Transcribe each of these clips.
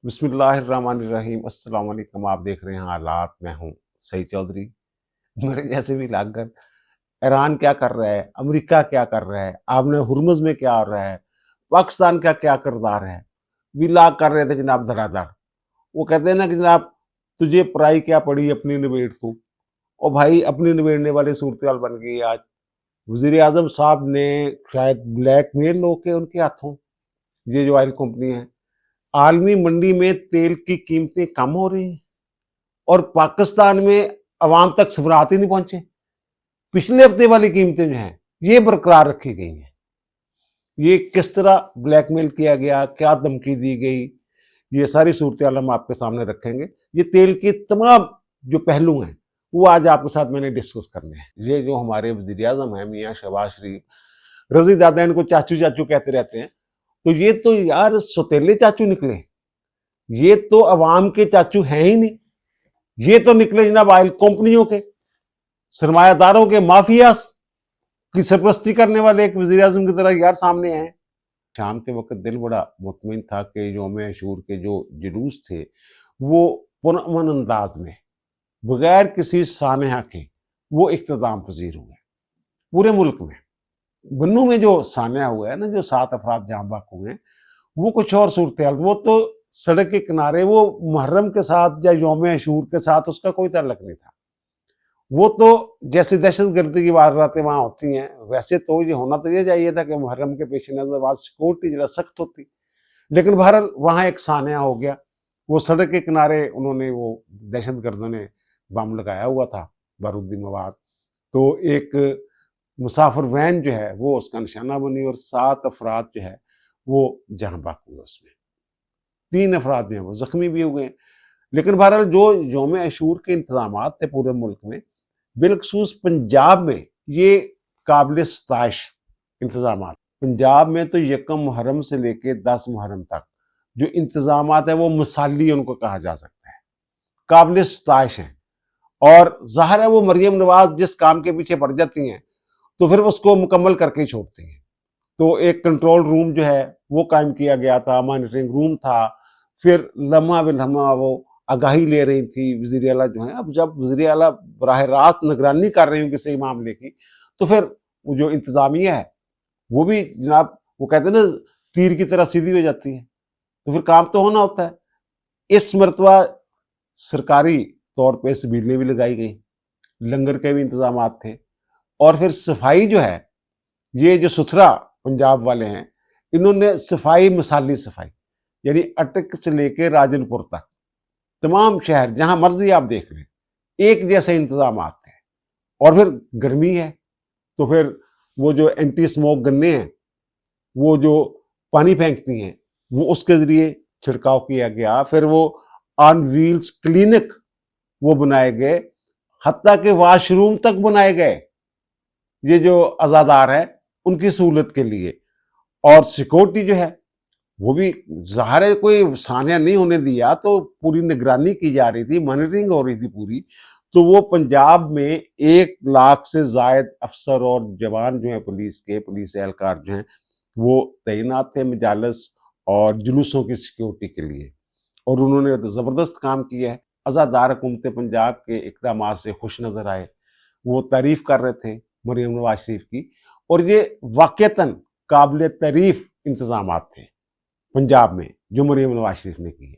बिस्मिल्लाहिर्रहमानिर्रहीम। अस्सलाम वालेकुम। आप देख रहे हैं हालात। मैं हूँ सईद चौधरी। मेरे जैसे भी लागत ईरान क्या कर रहा है, अमेरिका क्या कर रहा है, आपने हुर्मुज़ में क्या हो रहा है, पाकिस्तान का क्या किरदार है, विला कर रहे थे जनाब धड़ाधड़। वो कहते हैं ना कि जनाब तुझे पराई क्या पड़ी, अपनी निबेड़ तू। और भाई अपनी निबेड़ने वाली सूरत हाल बन गई है आज। वजीर आजम साहब ने शायद ब्लैकमेल होके उनके हाथों, ये जो ऑयल कंपनी है, आलमी मंडी में तेल की कीमतें कम हो रही हैं और पाकिस्तान में अवाम तक सफरात ही नहीं पहुंचे। पिछले हफ्ते वाली कीमतें जो हैं ये बरकरार रखी गई हैं। ये किस तरह ब्लैकमेल किया गया, क्या धमकी दी गई, ये सारी सूरत हम आपके सामने रखेंगे। ये तेल के तमाम जो पहलू हैं वो आज आपके साथ मैंने डिस्कस करने हैं। ये जो हमारे वज़ीर आज़म हैं मियाँ शहबाज शरीफ, रजी दादा इनको चाचू चाचू कहते रहते हैं, तो ये तो यार सौतेले चाचू निकले। ये तो अवाम के चाचू हैं ही नहीं। ये तो निकले जनाब ऑयल कंपनियों के, सरमायादारों के, माफियास की सरपरस्ती करने वाले एक वजीर आजम की तरह यार सामने आए। शाम के वक्त दिल बड़ा मुतमिन था कि यौम अशूर के जो जुलूस थे वो पुरअमन अंदाज में बगैर किसी सानहा के वो इख्तिताम पजीर हुए पूरे मुल्क में। बन्नू में जो सानहा हुआ है ना, जो 7 अफराद जहां बाक हुए हैं, वो कुछ और सूरत हाल। वो तो सड़क के किनारे, वो मुहर्रम के साथ या यौम अशूर के साथ उसका कोई ताल्लुक नहीं था। वो तो जैसे दहशतगर्दी की वारदातें वहां होती हैं, वैसे तो ये होना तो ये चाहिए था कि मुहर्रम के पेश नजर बाद सिक्योरिटी जरा सख्त होती, लेकिन बहरहाल वहां एक सान्या हो गया। वो सड़क के किनारे उन्होंने, वो दहशतगर्दों ने बम लगाया हुआ था, बारूदी मवाद। तो एक मुसाफिर वैन जो है वो उसका निशाना बनी और 7 अफराद जो है वो जहां बाक हुए। उसमें 3 अफराद जो हैं वो जख्मी भी हुए हैं। लेकिन बहरहाल जो यौम अशूर के इंतजाम थे पूरे मुल्क में, बिलखसूस पंजाब में, ये काबिल सताइश इंतजाम। पंजाब में तो यकम मुहर्रम से लेके 10 मुहर्रम तक जो इंतजाम है वो मिसाली उनको कहा जा सकता है, काबिल सताइश है। और ज़ाहिर है वो मरियम नवाज जिस काम के पीछे पड़ जाती हैं तो फिर उसको मुकम्मल करके ही छोड़ती हैं। तो एक कंट्रोल रूम जो है वो कायम किया गया था, मॉनिटरिंग रूम था। फिर लम्हा बिलम्हा वो आगाही ले रही थी वज़ीर आला जो है। अब जब वज़ीर आला बराह रास्त निगरानी कर रही हूँ किसी मामले की, तो फिर वो जो इंतजामिया है वो भी जनाब, वो कहते हैं ना, तीर की तरह सीधी हो जाती है। तो फिर काम तो होना होता है। इस मरतबा सरकारी तौर पर सबीलें भी लगाई गई, लंगर के भी इंतजाम थे। और फिर सफाई जो है, ये जो सुथरा पंजाब वाले हैं, इन्होंने सफाई, मिसाली सफाई, यानी अटक से लेके राजनपुर तक तमाम शहर जहां मर्जी आप देख लें, एक जैसे इंतजाम थे। और फिर गर्मी है तो फिर वो जो एंटी स्मोक गन्ने हैं, वो जो पानी फेंकती हैं, वो उसके जरिए छिड़काव किया गया। फिर वो ऑन व्हील्स क्लिनिक वो बनाए गए, हत्ता के वॉशरूम तक बनाए गए, ये जो आजादार है उनकी सहूलत के लिए। और सिक्योरिटी जो है वो भी ज़ाहिर है कोई सान्या नहीं होने दिया, तो पूरी निगरानी की जा रही थी, मॉनिटरिंग हो रही थी पूरी। तो वो पंजाब में 1 लाख से ज़ायद अफसर और जवान जो हैं पुलिस के, पुलिस एहलकार जो हैं वो तैनात थे मजालस और जुलूसों की सिक्योरिटी के लिए। और उन्होंने ज़बरदस्त काम किया है। अज़ादार हुकूमत पंजाब के इक़दाम से खुश नज़र आए, वो तारीफ़ कर रहे थे मरियम नवाज शरीफ की। और ये वाक़ईतन काबिल तारीफ़ इंतज़ाम थे पंजाब में जो मरियम नवाज शरीफ ने की है।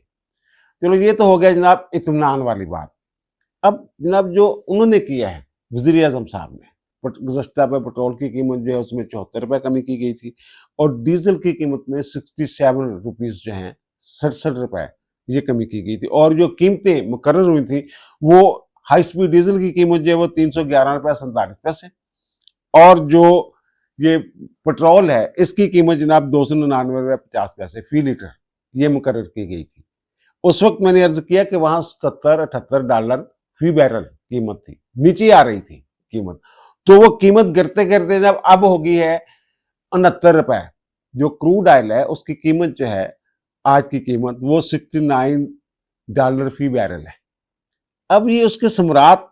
चलो ये तो हो गया जनाब इत्मीनान वाली बात। अब जनाब जो उन्होंने किया है वज़ीर आज़म साहब ने, गुज़श्ता पे पेट्रोल की कीमत जो है उसमें 74 रुपये कमी की गई थी और डीजल की कीमत में 67 रुपीज़ जो हैं, 67 रुपये ये कमी की गई थी। और जो कीमतें मुकर्रर हुई थी, वो हाई स्पीड डीजल की कीमत जो है वो 311 रुपये 47 पैसे, और जो ये पेट्रोल है इसकी कीमत जनाब 299 रुपये 50 पैसे फी लीटर ये मुकर्रर की गई थी। उस वक्त मैंने अर्ज किया कि वहां $77-78 फी बैरल कीमत थी, नीचे आ रही थी कीमत। तो वो कीमत गिरते गिरते जब अब हो गई है 69 रुपए, जो क्रूड ऑयल है उसकी कीमत जो है आज की कीमत वो $69 फी बैरल है। अब ये उसके समरात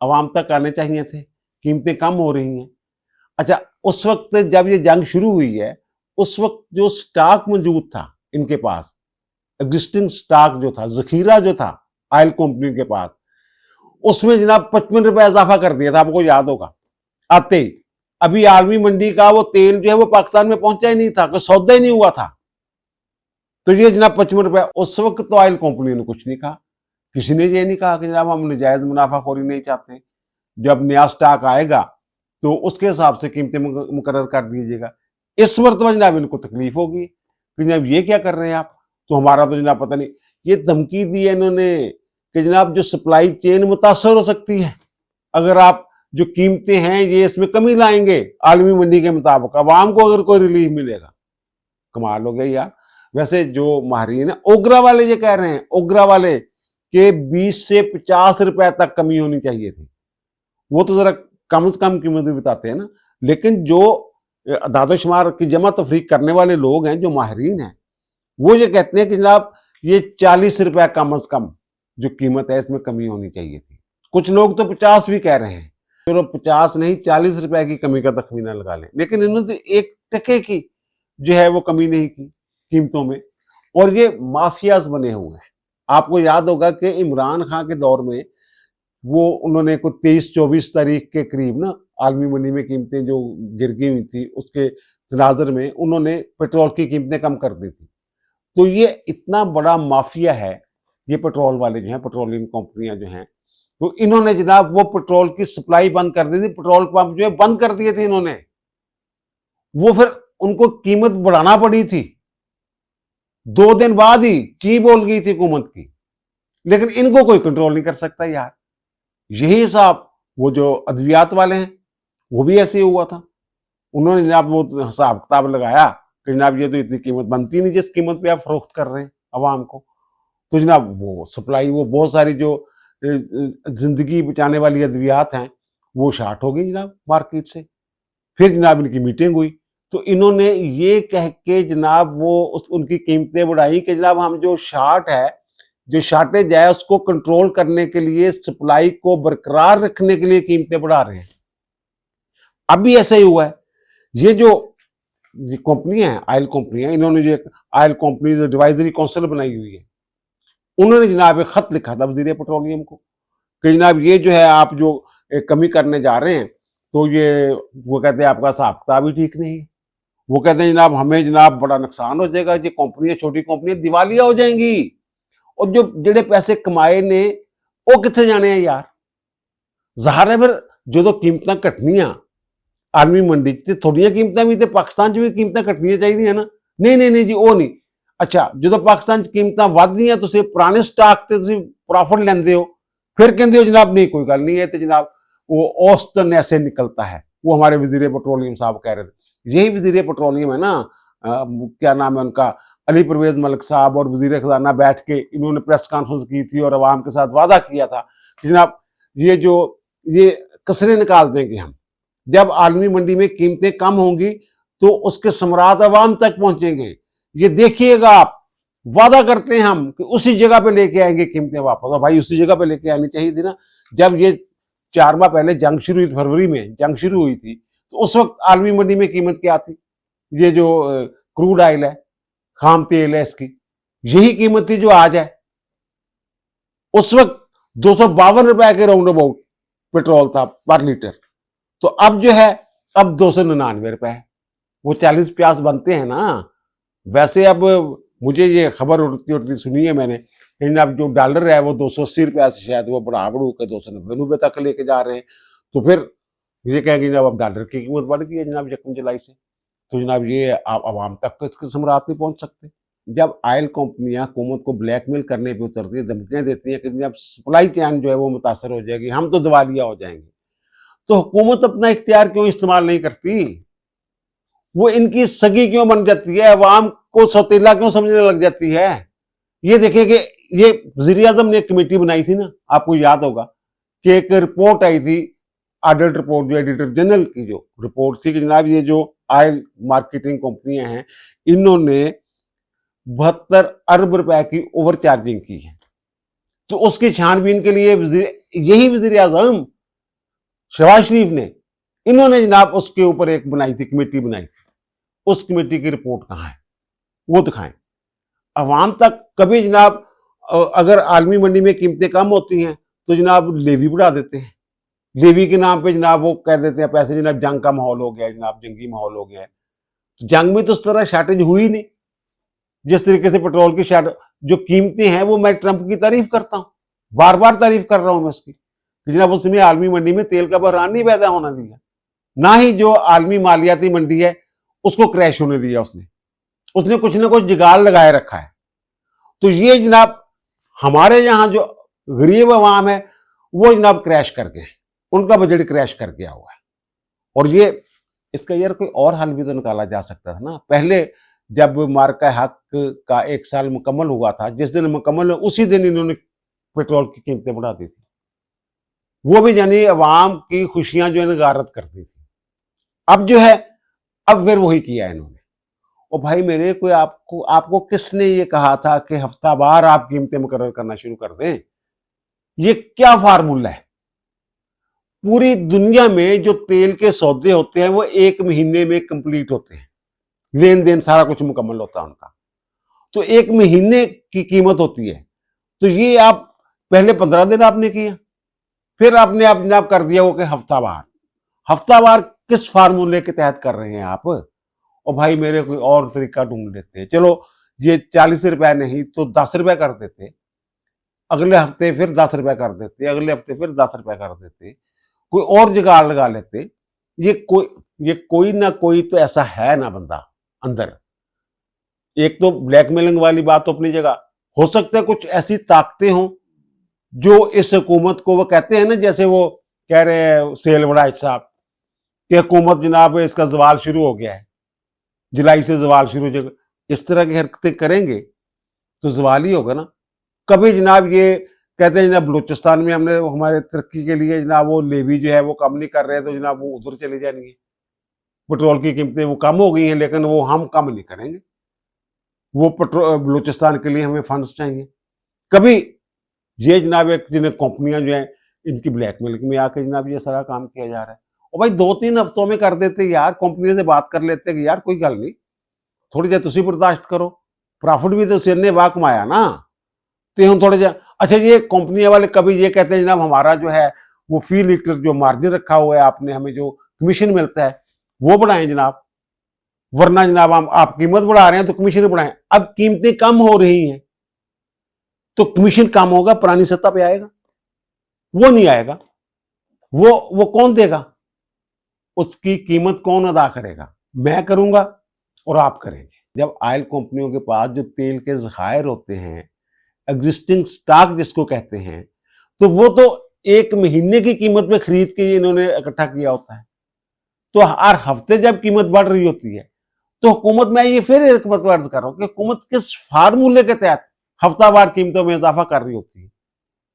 अवाम तक आने चाहिए थे, कीमतें कम हो रही हैं। अच्छा, उस वक्त जब ये जंग शुरू हुई है, उस वक्त जो स्टॉक मौजूद था इनके पास, एग्जिस्टिंग स्टॉक जो था, जखीरा जो था ऑयल कंपनी के पास, उसमें जनाब 55 रुपए इजाफा कर दिया था, आपको याद होगा आते ही। अभी आलमी मंडी का वो तेल जो है वो पाकिस्तान में पहुंचा ही नहीं था, कोई सौदा ही नहीं हुआ था। तो ये जनाब 55 रुपए, उस वक्त तो ऑयल कंपनी ने कुछ नहीं कहा, किसी ने ये नहीं कहा कि जनाब हम नजायज मुनाफाखोरी नहीं चाहते, जब नया स्टॉक आएगा तो उसके हिसाब से कीमतें मुकर्रर कर दीजिएगा। इस मरतबा जनाब इनको तकलीफ होगी कि जनाब ये क्या कर रहे हैं आप, तो हमारा तो जनाब पता नहीं, ये धमकी दी है इन्होंने कि जनाब जो सप्लाई चेन मुतासर हो सकती है अगर आप जो कीमतें हैं ये इसमें कमी लाएंगे आलमी मंडी के मुताबिक, आवाम को अगर कोई रिलीफ मिलेगा। कमाल हो गया यार। वैसे जो माहरीन है ओगरा वाले ये कह रहे हैं, ओगरा वाले के 20 से 50 रुपए तक कमी होनी चाहिए थी। वो तो जरा कम से कम कीमत भी बताते हैं ना, लेकिन जो दादोशुमार की जमा तफरीक करने वाले लोग हैं, जो माहरीन हैं, वो ये कहते हैं कि जनाब ये 40 रुपए कम अज कम जो कीमत है इसमें कमी होनी चाहिए थी। कुछ लोग तो 50 भी कह रहे हैं, चलो 50 नहीं 40 रुपए की कमी का तखमीना लगा लें, लेकिन इन्होंने एक टके की जो है वो कमी नहीं की कीमतों में। और ये माफियाज बने हुए हैं। आपको याद होगा कि इमरान खान के दौर में वो उन्होंने कुछ 23-24 तारीख के करीब ना आलमी मंडी में कीमतें जो गिर गई हुई थी उसके तनाजर में उन्होंने पेट्रोल की कीमतें कम कर दी थी। तो ये इतना बड़ा माफिया है ये पेट्रोल वाले जो हैं, पेट्रोलियम कंपनियां जो हैं, तो इन्होंने जनाब वो पेट्रोल की सप्लाई बंद कर दी थी, पेट्रोल पंप जो है बंद कर दिए थे इन्होंने। वो फिर उनको कीमत बढ़ाना पड़ी थी, 2 दिन बाद ही ची बोल गई थी हुकूमत की, लेकिन इनको कोई कंट्रोल नहीं कर सकता यार। यही हिसाब वो जो अद्वियात वाले हैं वो भी ऐसे ही हुआ था। उन्होंने जनाब वो हिसाब किताब लगाया कि जनाब ये तो इतनी कीमत बनती नहीं जिस कीमत पे आप फरोख्त कर रहे हैं अवाम को। तो जनाब वो सप्लाई, वो बहुत सारी जो जिंदगी बचाने वाली अद्वियात हैं वो शार्ट हो गई जनाब मार्केट से। फिर जनाब इनकी मीटिंग हुई तो इन्होंने ये कह के जनाब वो उनकी कीमतें बढ़ाई कि जनाब हम जो शार्ट है, जो शार्टेज है उसको कंट्रोल करने के लिए, सप्लाई को बरकरार रखने के लिए कीमतें बढ़ा रहे हैं। अब भी ऐसा ही हुआ है। ये जो कंपनियां हैं, ऑयल कंपनियां, इन्होंने जो ऑयल कंपनीज एडवाइजरी काउंसिल बनाई हुई है, उन्होंने जनाब एक खत लिखा था वजीर पेट्रोलियम को कि जनाब ये जो है आप जो कमी करने जा रहे हैं तो ये, वो कहते हैं आपका हिसाब किताब भी ठीक नहीं है। वो कहते हैं जनाब हमें जनाब बड़ा नुकसान हो जाएगा, ये कंपनियां, छोटी कंपनियां दिवालिया हो जाएंगी और जो जेडे पैसे कमाए ने वो कितने जाने हैं यार। ज़ाहिर है फिर जो कीमतां घटनियां आलमी मंडी च थोड़ियां कीमतां भी तो पाकिस्तान च भी कीमतां घटनियां चाहिए ना। नहीं जी वो नहीं। अच्छा जो पाकिस्तान च कीमतां वधदियां तुसीं पुराने स्टॉक ते तुसीं प्रॉफिट लैंदे हो, फिर कहते हो जनाब नहीं कोई गल नहीं है, तो जनाब वो औसतन ऐसे निकलता है। वो हमारे वजीर पेट्रोलियम साहब कह रहे थे। यही वजीर पेट्रोलियम है ना, क्या नाम है उनका, अली परवेज मलिक साहब और वजीर खजाना बैठ के इन्होंने प्रेस कॉन्फ्रेंस की थी और अवाम के साथ वादा किया था कि जनाब ये कसरे निकाल देंगे हम, जब आलमी मंडी में कीमतें कम होंगी तो उसके समरात अवाम तक पहुंचेंगे। ये देखिएगा आप, वादा करते हैं हम कि उसी जगह पे लेके आएंगे कीमतें वापस। और भाई उसी जगह पे लेके आनी चाहिए थी ना। जब ये 4 माह पहले जंग शुरू हुई, फरवरी में जंग शुरू हुई थी, तो उस वक्त आलमी मंडी में कीमत क्या थी? ये जो क्रूड ऑयल है, खाम तेल है, इसकी यही कीमत थी जो आज है। उस वक्त 252 रुपए के राउंड अबाउट पेट्रोल था पर लीटर। तो अब जो है अब 299 रुपए है। वो 40-50 बनते हैं ना। वैसे अब मुझे ये खबर उड़ती सुनी है मैंने, लेकिन अब जो डॉलर है वो 280 रुपया से शायद वो बढ़ा बढ़ू के 290 रुपये तक लेके जा रहे हैं। तो फिर ये कहेंगे जनाब अब डॉलर की कीमत बढ़ गई है जनाब 1 जुलाई से, तो जनाब ये आप आवाम तक इसके समरात नहीं पहुंच सकते। जब ऑयल कंपनियां हुकूमत को ब्लैकमेल करने पे उतरती है, धमकियां देती हैं कि जब सप्लाई चेन जो है वो मुतासर हो जाएगी, हम तो दिवालिया हो जाएंगे, तो हुकूमत अपना इख्तियार क्यों इस्तेमाल नहीं करती? वो इनकी सगी क्यों बन जाती है? अवाम को सौतेला क्यों समझने लग जाती है? ये देखिए कि ये वज़ीर आज़म ने एक कमेटी बनाई थी ना, आपको याद होगा कि एक रिपोर्ट आई थी, ऑडिट रिपोर्ट, जो एडिटर जनरल की जो रिपोर्ट थी कि जनाब ये जो ऑयल मार्केटिंग कंपनियां हैं इन्होंने 72 अरब रुपए की ओवर चार्जिंग की है। तो उसकी छानबीन के लिए यही वज़ीर आज़म शहबाज शरीफ ने, इन्होंने जनाब उसके ऊपर एक बनाई थी, कमेटी बनाई थी। उस कमेटी की रिपोर्ट कहां है वो दिखाएं। अवाम तक कभी जनाब अगर आलमी मंडी में कीमतें कम होती हैं तो जनाब लेवी बढ़ा देते हैं, लेवी के नाम पे जनाब वो कह देते हैं पैसे, जनाब जंग का माहौल हो गया, जनाब जंगी माहौल हो गया है। तो जंग में तो उस तरह शॉर्टेज हुई नहीं, जिस तरीके से पेट्रोल की जो कीमतें हैं वो मैं ट्रंप की तारीफ करता हूं, बार बार तारीफ कर रहा हूं मैं उसकी, जनाब उसने आलमी मंडी में तेल का बहरान नहीं पैदा होना दिया, ना ही जो आलमी मालियाती मंडी है उसको क्रैश होने दिया। उसने कुछ ना कुछ जुगाड़ लगाए रखा है। तो ये जनाब हमारे यहां जो गरीब अवाम है वो जनाब क्रैश कर गए, उनका बजट क्रैश कर गया हुआ है। और ये इसका यार कोई और हल भी तो निकाला जा सकता था ना। पहले जब मार्का हक का 1 साल मुकम्मल हुआ था, जिस दिन मुकम्मल उसी दिन इन्होंने पेट्रोल की कीमतें बढ़ा दी थी, वो भी यानी अवाम की खुशियां जो है गारत करती थी। अब जो है अब फिर वही किया इन्होंने। और भाई मेरे कोई आपको किसने ये कहा था कि हफ्तावार आप कीमतें मुकर्रर करना शुरू कर दें? ये क्या फार्मूला है? पूरी दुनिया में जो तेल के सौदे होते हैं वो 1 महीने में कंप्लीट होते हैं, लेन देन सारा कुछ मुकम्मल होता है उनका, तो 1 महीने की कीमत होती है। तो ये आप पहले 15 दिन आपने किया, फिर आपने अपने आप कर दिया वो कि हफ्तावार किस फार्मूले के तहत कर रहे हैं आप? और भाई मेरे कोई और तरीका ढूंढ लेते, चलो ये 40 रुपए नहीं तो 10 रुपए कर देते, अगले हफ्ते फिर 10 रुपए कर देते, अगले हफ्ते फिर 10 रुपए कर देते, कोई और जुगाड़ लगा लेते। ये कोई ना कोई तो ऐसा है ना बंदा अंदर। एक तो ब्लैकमेलिंग वाली बात तो अपनी जगह, हो सकता है कुछ ऐसी ताकतें हों जो इस हुकूमत को, वो कहते हैं ना जैसे वो कह रहे हैं सेल बड़ाइच साहब कि हुकूमत जनाब इसका जवाल शुरू हो गया है, जुलाई से जवाल शुरू हो जाएगा, इस तरह की हरकतें करेंगे तो जवाल ही होगा ना। कभी जनाब ये कहते हैं जनाब बलूचिस्तान में हमने हमारे तरक्की के लिए जनाब वो लेवी जो है वो कम नहीं कर रहे, तो जनाब वो उधर चले जाएंगे, पेट्रोल की कीमतें वो कम हो गई हैं लेकिन वो हम कम नहीं करेंगे, वो पेट्रोल बलूचिस्तान के लिए हमें फंड्स चाहिए। कभी ये जनाब एक जिन्हें कंपनियां जो है इनकी ब्लैकमेलिंग में आके जनाब ये सारा काम किया जा रहा है। और भाई 2-3 हफ्तों में कर देते यार, कंपनी से बात कर लेते कि यार कोई गल नहीं, थोड़ी देर तुसी बर्दाश्त करो, प्रॉफिट भी तो सिर ने वाह कमाया ना, तो हम थोड़े जा। अच्छा ये कंपनियां वाले कभी ये कहते हैं जनाब हमारा जो है वो फी लीटर जो मार्जिन रखा हुआ है आपने, हमें जो कमीशन मिलता है वो बढ़ाएं जनाब, वरना जनाब हम आप कीमत बढ़ा रहे हैं तो कमीशन बढ़ाएं। अब कीमतें कम हो रही हैं तो कमीशन कम होगा, पुरानी सत्ता पे आएगा? वो नहीं आएगा। वो कौन देगा? उसकी कीमत कौन अदा करेगा? मैं करूंगा और आप करेंगे। जब ऑयल कंपनियों के पास जो तेल के ज़खायर होते हैं, एग्जिस्टिंग स्टॉक जिसको कहते हैं, तो वो तो 1 महीने की कीमत में खरीद के इन्होंने इकट्ठा किया होता है। तो हर हफ्ते जब कीमत बढ़ रही होती है तो हुकूमत, मैं ये फिर एक बात अर्ज कर रहा हूं कि हुकूमत किस फार्मूले के तहत हफ्तावार कीमतों में इजाफा कर रही होती है?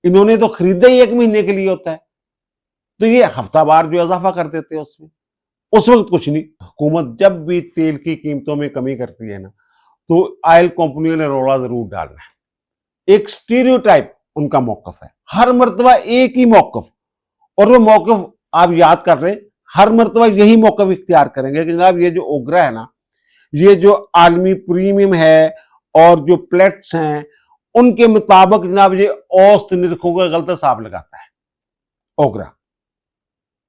इन्होंने तो खरीदा ही 1 महीने के लिए होता है, तो ये हफ्तावार जो इजाफा कर देते हैं उसमें, उस वक्त कुछ नहीं। हुकूमत जब भी तेल की कीमतों में कमी करती है ना, तो ऑयल कंपनियों ने रोड़ा जरूर डालना है। एक स्टीरियोटाइप उनका मौकफ है, हर मर्तबा एक ही मौकफ, और वो मौकफ आप याद कर रहे, हर मर्तबा यही मौकफ इख्तियार करेंगे कि जनाब ये जो ओगरा है ना, ये जो आलमी प्रीमियम है और जो प्लेट्स हैं उनके मुताबिक जनाब ये औसत निरखों का गलत हिसाब लगाता है ओगरा,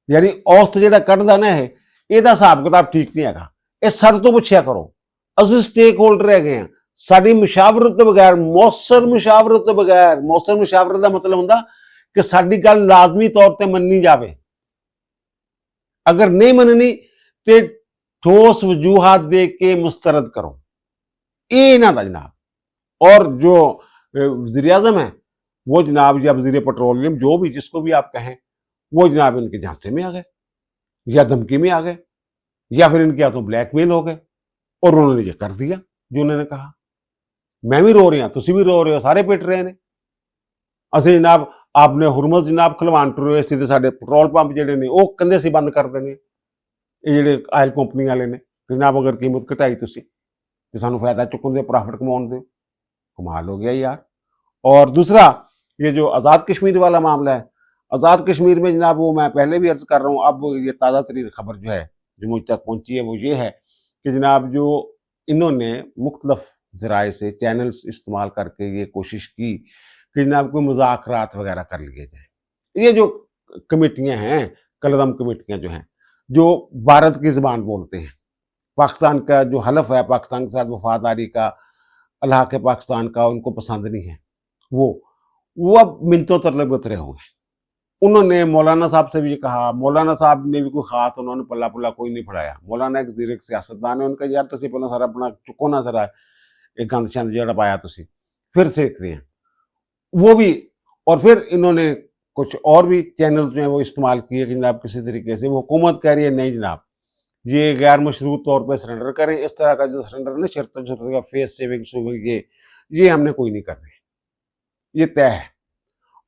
यानी औसत ਜਿਹੜਾ ਕੱਢਦਾ ਨਾ ਇਹਦਾ ਹਿਸਾਬ ਕਿਤਾਬ ਠੀਕ ਨਹੀਂ ਹੈਗਾ। ਇਹ ਸਾਡੇ ਤੋਂ ਪੁੱਛਿਆ ਕਰੋ, ਅਸੀਂ ਸਟੇਕ ਹੋਲਡਰ ਹੈਗੇ ਆ, ਸਾਡੀ ਮੁਸ਼ਾਵਰਤ ਤੋਂ ਬਗੈਰ, ਮੌਸਰ ਮੁਸ਼ਾਵਰਤ ਤੋਂ ਬਗੈਰ, ਮੌਸਰ ਮੁਸ਼ਾਵਰਤ ਦਾ ਮਤਲਬ ਹੁੰਦਾ ਕਿ ਸਾਡੀ ਗੱਲ ਲਾਜ਼ਮੀ ਤੌਰ ਤੇ ਮੰਨੀ ਜਾਵੇ, अगर नहीं मननी तो ठोस वजूहात दे के मुस्तरद करो, ये ना था जनाब। और जो वज़ीर आज़म है वो जनाब या वज़ीर पेट्रोलियम जो भी जिसको भी आप कहें, वो जनाब इनके झांसे में आ गए या धमकी में आ गए या फिर इनके हाथों ब्लैकमेल हो गए और उन्होंने ये कर दिया जो उन्होंने कहा। मैं भी रो रही हूं, तुम भी रो रहे हो, सारे पिट रहे हैं। असं जनाब आपने हुरमस जनाब खलवान टुरे सीधे साडे पेट्रोल पंप ਜਿਹੜੇ ਨੇ ਉਹ ਕਹਿੰਦੇ ਸੀ ਬੰਦ ਕਰ ਦੇਣੇ ਇਹ ਜਿਹੜੇ ਆਇਲ ਕੰਪਨੀ ਵਾਲੇ ਨੇ, जनाब अगर कीमत घटाई तुसी तो सानू फायदा चुकन दे, प्रॉफिट कमाउन दे, कमाल हो गया यार। और दूसरा ये जो आज़ाद कश्मीर वाला मामला है, आज़ाद कश्मीर में जनाब वो मैं पहले भी अर्ज कर रहा हूँ, अब ये ताज़ा तरीन खबर जो है जो मुझ तक पहुंची है वो ये है कि जनाब जो इन्होंने मुख्तलफ ज़राए से, चैनल्स इस्तेमाल करके ये कोशिश की कि जनाब कोई मुज़ाकरात वगैरह कर लिए जाएँ। ये जो कमेटियाँ हैं, कलदम कमेटियाँ जो हैं, जो भारत की ज़ुबान बोलते हैं, पाकिस्तान का जो हलफ़ है, पाकिस्तान के साथ वफ़ादारी का, अल्लाह के पाकिस्तान का उनको पसंद नहीं है, वो अब मिन्नतों तरले उतरे हुए हैं। उन्होंने मौलाना साहब से भी कहा, मौलाना साहब ने भी कोई ख़ास उन्होंने पल्ला-पुल्ला कोई नहीं फड़ाया। मौलाना एक एक सियासतदान है, उनका यार तुसीं पहले सारा अपना चुको ना ज़रा ये गंद शंद जेड़ा पाया तुसीं, फिर देखते हैं। वो भी और फिर इन्होंने कुछ और भी चैनल जो हैं वो इस्तेमाल किए कि जनाब किसी तरीके से वो हुकूमत कह रही है नहीं जनाब, ये गैर मशरूत तौर पे सरेंडर करें, इस तरह का जो सरेंडर ना शर्तों-शर्तों का फेस सेविंग ये हमने कोई नहीं करने, ये तय है।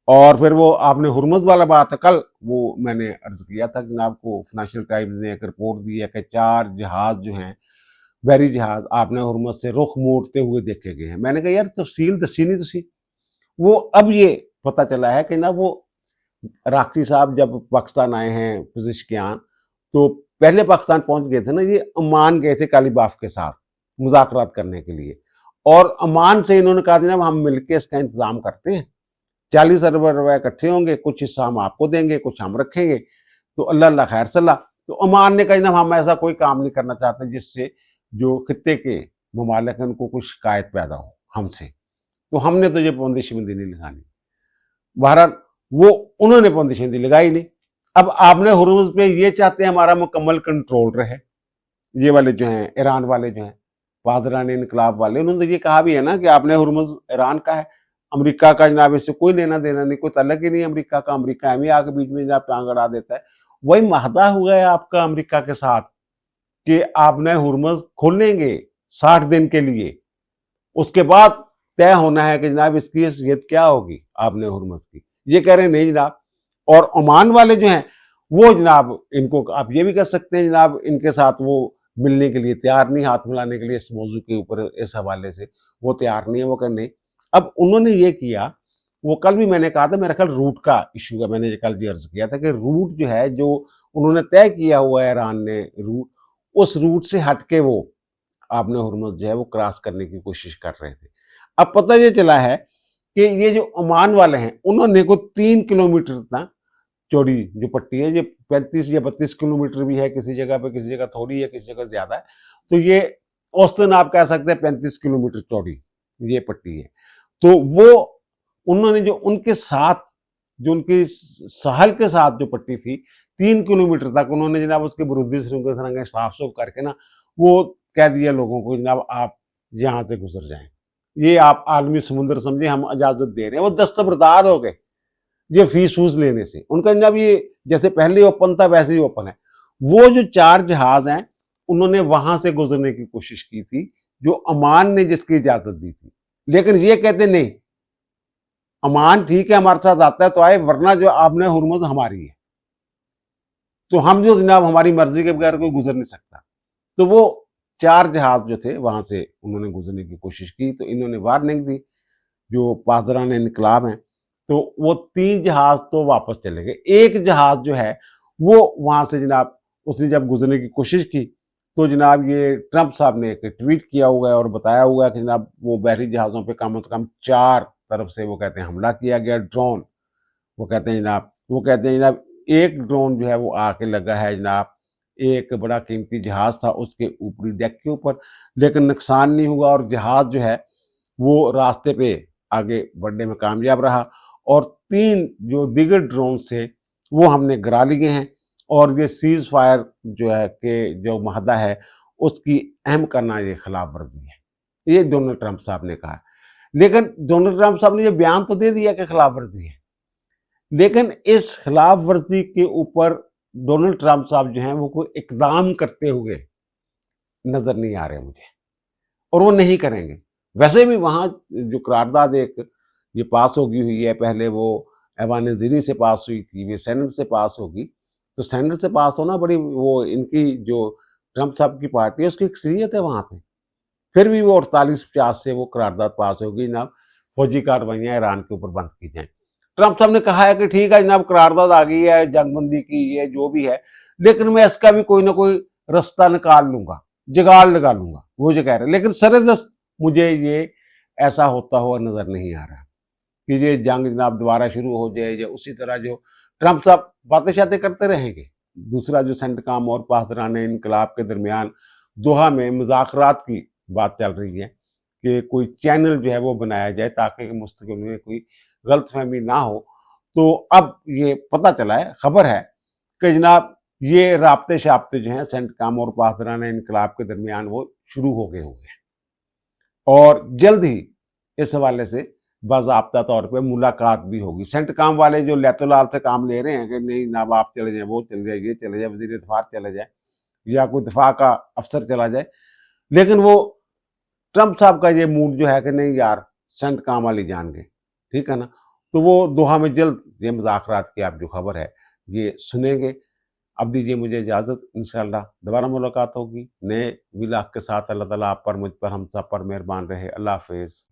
और फिर वो आपने हुर्मुज़ वाला बात है, कल वो मैंने अर्ज़ किया था जनाब को, फाइनेंशियल टाइम्स ने एक रिपोर्ट दी है कि 4 जहाज़ जो हैं, बहरी जहाज़ आपने हुर्मुज़ से रुख मोड़ते हुए देखे गए हैं। मैंने कहा यार तफ़सील दसी नहीं तुसी। वो अब ये पता चला है कि ना वो राख्ती साहब जब पाकिस्तान आए हैं पिज़ेशकियान, तो पहले पाकिस्तान पहुंच गए थे ना, ये ओमान गए थे कालीबाफ के साथ मुज़ाकरात करने के लिए, और ओमान से इन्होंने कहा जनाब हम मिलके इसका इंतज़ाम करते हैं, 40 अरब रुपए इकट्ठे होंगे, कुछ हिस्सा हम आपको देंगे, कुछ हम रखेंगे, तो अल्लाह अल्लाह खैर सलाह। तो ओमान ने कहा जनाब हम ऐसा कोई काम नहीं करना चाहते जिससे जो खित्ते के ममालिक हैं उनको कोई शिकायत पैदा हो हमसे, तो हमने तो ये पाबंदी नहीं लगानी। बहरहाल वो उन्होंने पाबंदी लगाई नहीं। अब आपने हुर्मुज़ पे ये चाहते हैं हमारा मुकम्मल कंट्रोल रहे, ये वाले जो हैं ईरान वाले जो हैं, पादरान इनकलाब वाले, उन्होंने तो ये कहा भी है ना कि आपने हुर्मुज़ ईरान का है, अमेरिका का जनाब इससे कोई लेना देना नहीं, कोई ताल्लुक ही नहीं अमेरिका का, अमेरिका एम ही आके बीच में जनाब टांग अड़ा देता है। वही माहदा हुआ है आपका अमेरिका के साथ कि आपने हुर्मुज़ खोलेंगे 60 दिन के लिए, उसके बाद तय होना है कि जनाब इसकी हैसियत क्या होगी आपने हुर्मुज़ की। ये कह रहे हैं नहीं जनाब। और ओमान वाले जो हैं वो जनाब इनको आप ये भी कह सकते हैं जनाब इनके साथ वो मिलने के लिए तैयार नहीं, हाथ मिलाने के लिए इस मौजू के ऊपर इस हवाले से वो तैयार नहीं है, वो कह नहीं। अब उन्होंने ये किया, वो कल भी मैंने कहा था मेरा ख्याल रूट का इशू है, मैंने कल भी अर्ज किया था कि रूट जो है जो उन्होंने तय किया हुआ है ईरान ने रूट, उस रूट से हट के वो आपने हुर्मुज़ जो है वो क्रॉस करने की कोशिश कर रहे थे। अब पता ये चला है कि ये जो ओमान वाले हैं उन्होंने को 3 किलोमीटर तक चौड़ी जो पट्टी है, ये 35 या 32 किलोमीटर भी है किसी जगह पे, किसी जगह थोड़ी है, किसी जगह ज्यादा है, तो ये औसतन आप कह सकते हैं 35 किलोमीटर चौड़ी ये पट्टी है। तो वो उन्होंने जो उनके साथ जो उनकी साहल के साथ जो पट्टी थी 3 किलोमीटर तक उन्होंने जनाब उसके बुरुदी सरंगे साफ सुफ करके ना वो कह दिया लोगों को जनाब आप यहाँ से गुजर जाएं, ये आप आलमी समुद्र समझे हम इजाजत दे रहे हैं। वो दस्तबरदार हो गए ये फीस फूस लेने से, उनका जनाब ये जैसे पहले ओपन था वैसे ही ओपन है। वो जो 4 जहाज हैं उन्होंने वहां से गुजरने की कोशिश की थी जो ओमान ने जिसकी इजाजत दी थी, लेकिन ये कहते नहीं ओमान ठीक है हमारे साथ आता है तो आए, वरना जो आपने हुर्मुज़ हमारी है, तो हम जो जनाब हमारी मर्जी के बगैर कोई गुजर नहीं सकता। तो वो 4 जहाज जो थे वहां से उन्होंने गुजरने की कोशिश की, तो इन्होंने वार्निंग दी जो पासदारान इनकलाब हैं, तो वो 3 जहाज तो वापस चले गए। एक जहाज जो है वो वहां से जनाब उसने जब गुजरने की कोशिश की तो जनाब ये ट्रंप साहब ने एक ट्वीट किया हुआ है और बताया हुआ है कि जनाब वो बहरी जहाज़ों पे कम से कम 4 तरफ से वो कहते हैं हमला किया गया ड्रोन। वो कहते हैं जनाब एक ड्रोन जो है वो आके लगा है जनाब एक बड़ा कीमती जहाज था उसके ऊपरी डेक के ऊपर, लेकिन नुकसान नहीं हुआ और जहाज जो है वो रास्ते पे आगे बढ़ने में कामयाब रहा। और 3 जो दीगर ड्रोन से वो हमने गिरा लिए हैं और ये सीज फायर जो है कि जो माहदा है उसकी अहम करना ये खिलाफ वर्जी है, ये डोनाल्ड ट्रंप साहब ने कहा। लेकिन डोनाल्ड ट्रंप साहब ने ये बयान तो दे दिया कि खिलाफ वर्जी है, लेकिन इस खिलाफ वर्जी के ऊपर डोनाल्ड ट्रंप साहब जो हैं वो कोई इकदाम करते हुए नजर नहीं आ रहे मुझे, और वो नहीं करेंगे। वैसे भी वहाँ जो करारदाद एक ये पास होगी हुई है, पहले वो ऐवान ज़ीरी से पास हुई थी, वे सेनेट से पास होगी, तो सेनेट से पास होना बड़ी वो इनकी जो ट्रंप साहब की पार्टी है उसकी अक्सरियत है वहाँ पे, फिर भी वो 48-50 से वो करारदाद पास होगी जनाब फौजी कार्रवाइयाँ ईरान के ऊपर बंद की जाएँ। ट्रंप साहब ने कहा है कि ठीक है जनाब करारदाद आ गई है, जंगबंदी की है, जो भी है, लेकिन मैं इसका भी कोई ना कोई रास्ता निकाल लूंगा, जुगाड़ लगा लूंगा, वो जो कह रहे हैं। लेकिन सरदस्त मुझे ये ऐसा होता हुआ नज़र नहीं आ रहा कि ये जंग जनाब दोबारा शुरू हो जाए या उसी तरह जो ट्रंप साहब बातें-शातें करते रहेंगे। दूसरा जो सेंटकॉम और पासदारान इनकलाब के दरमियान दोहा में मुज़ाकरात की बात चल रही है कि कोई चैनल जो है वो बनाया जाए ताकि मुस्तक़बिल में कोई गलतफ़हमी ना हो। तो अब ये पता चला है, खबर है कि जनाब ये राब्ते-शाब्ते जो हैं सेंटकॉम और पासदारान इनकलाब के दरमियान वो शुरू हो गए हुए हैं और जल्द ही इस हवाले से बाज़ाब्ता तौर पे मुलाकात भी होगी। सेंटकॉम वाले जो लैतुलाल से काम ले रहे हैं कि नहीं जनाब आप चले जाएँ, वो चले जाए, ये चले जाए, वज़ीर दिफ़ा चले जाए या कोई दिफ़ा का अफ़सर चला जाए। लेकिन वो ट्रंप साहब का ये मूड जो है कि नहीं यार सेंटकॉम वाले जान गए, ठीक है ना? तो वो दोहा में जल्द ये मुज़ाकरात की आप जो खबर है, ये सुनेंगे। अब दीजिए मुझे इजाज़त, इंशाअल्लाह दोबारा मुलाकात होगी नए व्लॉग के साथ। अल्लाह ताला आप पर, मुझ पर, हम सब पर मेहरबान रहे। अल्लाह हाफ़िज़।